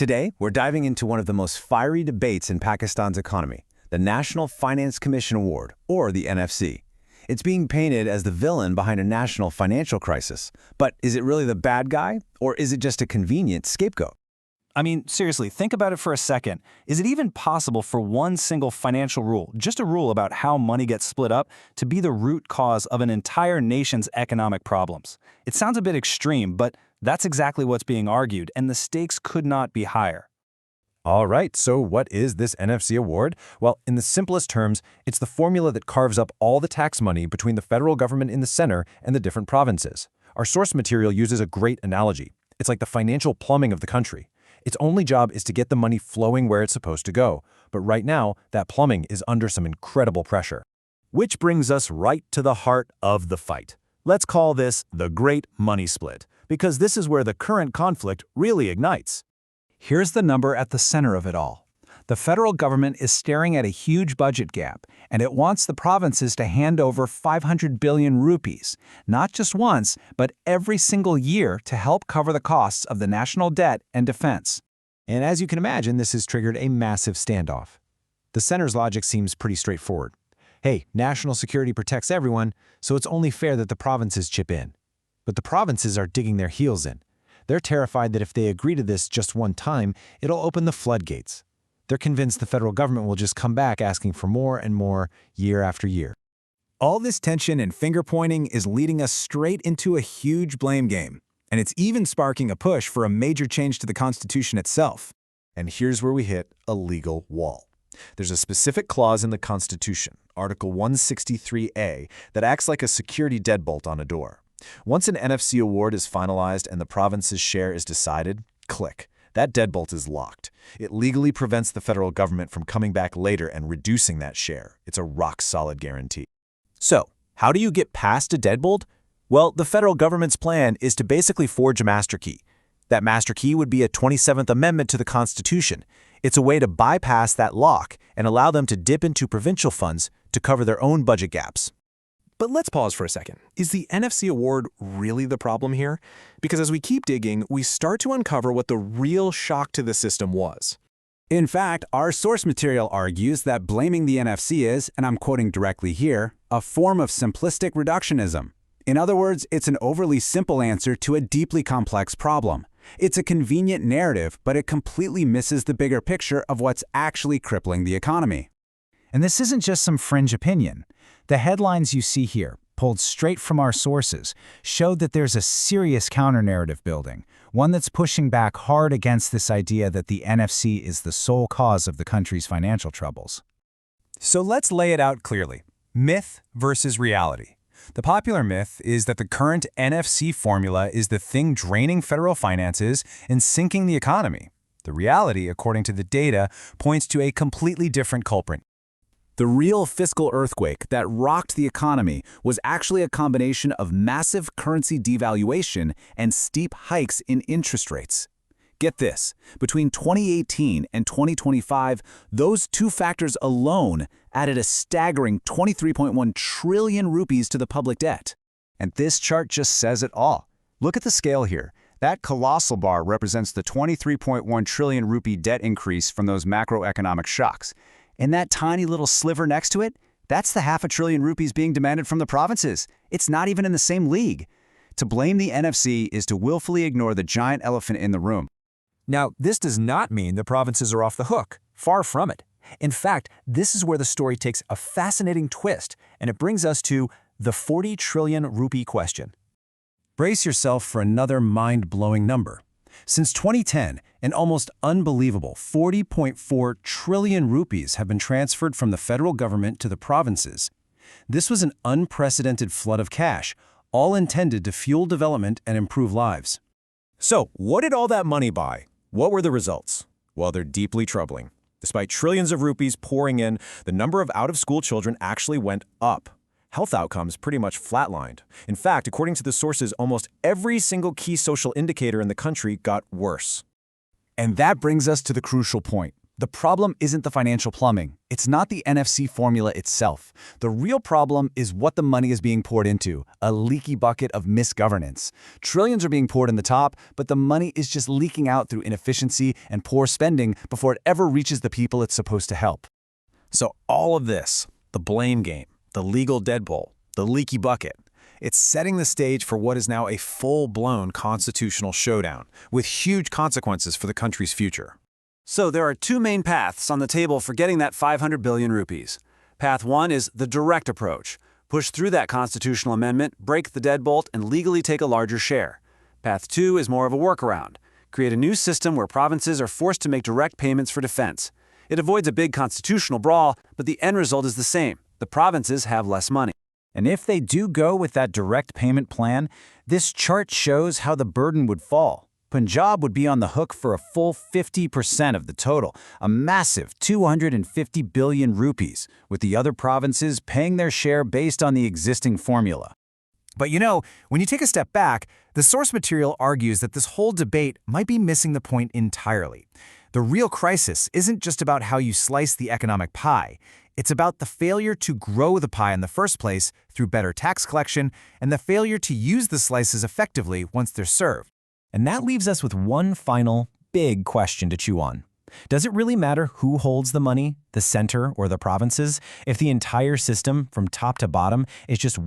Today, we're diving into one of the most fiery debates in Pakistan's economy, the National Finance Commission Award, or the NFC. It's being painted as the villain behind a national financial crisis. But is it really the bad guy, or is it just a convenient scapegoat? I mean, seriously, think about it for a second. Is it even possible for one single financial rule, just a rule about how money gets split up, to be the root cause of an entire nation's economic problems? It sounds a bit extreme, but that's exactly what's being argued, and the stakes could not be higher. All right, so what is this NFC award? Well, in the simplest terms, it's the formula that carves up all the tax money between the federal government in the center and the different provinces. Our source material uses a great analogy. It's like the financial plumbing of the country. Its only job is to get the money flowing where it's supposed to go. But right now, that plumbing is under some incredible pressure. Which brings us right to the heart of the fight. Let's call this the Great Money Split, because this is where the current conflict really ignites. Here's the number at the center of it all. The federal government is staring at a huge budget gap, and it wants the provinces to hand over 500 billion rupees, not just once, but every single year to help cover the costs of the national debt and defense. And as you can imagine, this has triggered a massive standoff. The center's logic seems pretty straightforward. Hey, national security protects everyone, so it's only fair that the provinces chip in. But the provinces are digging their heels in. They're terrified that if they agree to this just one time, it'll open the floodgates. They're convinced the federal government will just come back asking for more and more year after year. All this tension and finger-pointing is leading us straight into a huge blame game, and it's even sparking a push for a major change to the Constitution itself. And here's where we hit a legal wall. There's a specific clause in the Constitution, Article 163A, that acts like a security deadbolt on a door. Once an NFC award is finalized and the province's share is decided, click. That deadbolt is locked. It legally prevents the federal government from coming back later and reducing that share. It's a rock-solid guarantee. So, how do you get past a deadbolt? Well, the federal government's plan is to basically forge a master key. That master key would be a 27th Amendment to the Constitution. It's a way to bypass that lock and allow them to dip into provincial funds to cover their own budget gaps. But let's pause for a second. Is the NFC award really the problem here? Because as we keep digging, we start to uncover what the real shock to the system was. In fact, our source material argues that blaming the NFC is, and I'm quoting directly here, a form of simplistic reductionism. In other words, it's an overly simple answer to a deeply complex problem. It's a convenient narrative, but it completely misses the bigger picture of what's actually crippling the economy. And this isn't just some fringe opinion. The headlines you see here, pulled straight from our sources, show that there's a serious counter-narrative building, one that's pushing back hard against this idea that the NFC is the sole cause of the country's financial troubles. So let's lay it out clearly. Myth versus reality. The popular myth is that the current NFC formula is the thing draining federal finances and sinking the economy. The reality, according to the data, points to a completely different culprit. The real fiscal earthquake that rocked the economy was actually a combination of massive currency devaluation and steep hikes in interest rates. Get this, between 2018 and 2025, those two factors alone added a staggering 23.1 trillion rupees to the public debt. And this chart just says it all. Look at the scale here. That colossal bar represents the 23.1 trillion rupee debt increase from those macroeconomic shocks. And that tiny little sliver next to it, that's the $500 billion rupees being demanded from the provinces. It's not even in the same league. To blame the NFC is to willfully ignore the giant elephant in the room. Now, this does not mean the provinces are off the hook. Far from it. In fact, this is where the story takes a fascinating twist, and it brings us to the 40 trillion rupee question. Brace yourself for another mind-blowing number. Since 2010, an almost unbelievable 40.4 trillion rupees have been transferred from the federal government to the provinces. This was an unprecedented flood of cash, all intended to fuel development and improve lives. So, what did all that money buy? What were the results? Well, they're deeply troubling. Despite trillions of rupees pouring in, the number of out-of-school children actually went up. Health outcomes pretty much flatlined. In fact, according to the sources, almost every single key social indicator in the country got worse. And that brings us to the crucial point. The problem isn't the financial plumbing. It's not the NFC formula itself. The real problem is what the money is being poured into, a leaky bucket of misgovernance. Trillions are being poured in the top, but the money is just leaking out through inefficiency and poor spending before it ever reaches the people it's supposed to help. So all of this, the blame game, the legal deadbolt, the leaky bucket, it's setting the stage for what is now a full-blown constitutional showdown, with huge consequences for the country's future. So there are two main paths on the table for getting that 500 billion rupees. Path 1 is the direct approach. Push through that constitutional amendment, break the deadbolt, and legally take a larger share. Path 2 is more of a workaround. Create a new system where provinces are forced to make direct payments for defense. It avoids a big constitutional brawl, but the end result is the same. The provinces have less money. And if they do go with that direct payment plan, this chart shows how the burden would fall. Punjab would be on the hook for a full 50% of the total, a massive 250 billion rupees, with the other provinces paying their share based on the existing formula. But when you take a step back, the source material argues that this whole debate might be missing the point entirely. The real crisis isn't just about how you slice the economic pie. It's about the failure to grow the pie in the first place through better tax collection and the failure to use the slices effectively once they're served. And that leaves us with one final, big question to chew on. Does it really matter who holds the money, the center or the provinces, if the entire system, from top to bottom, is just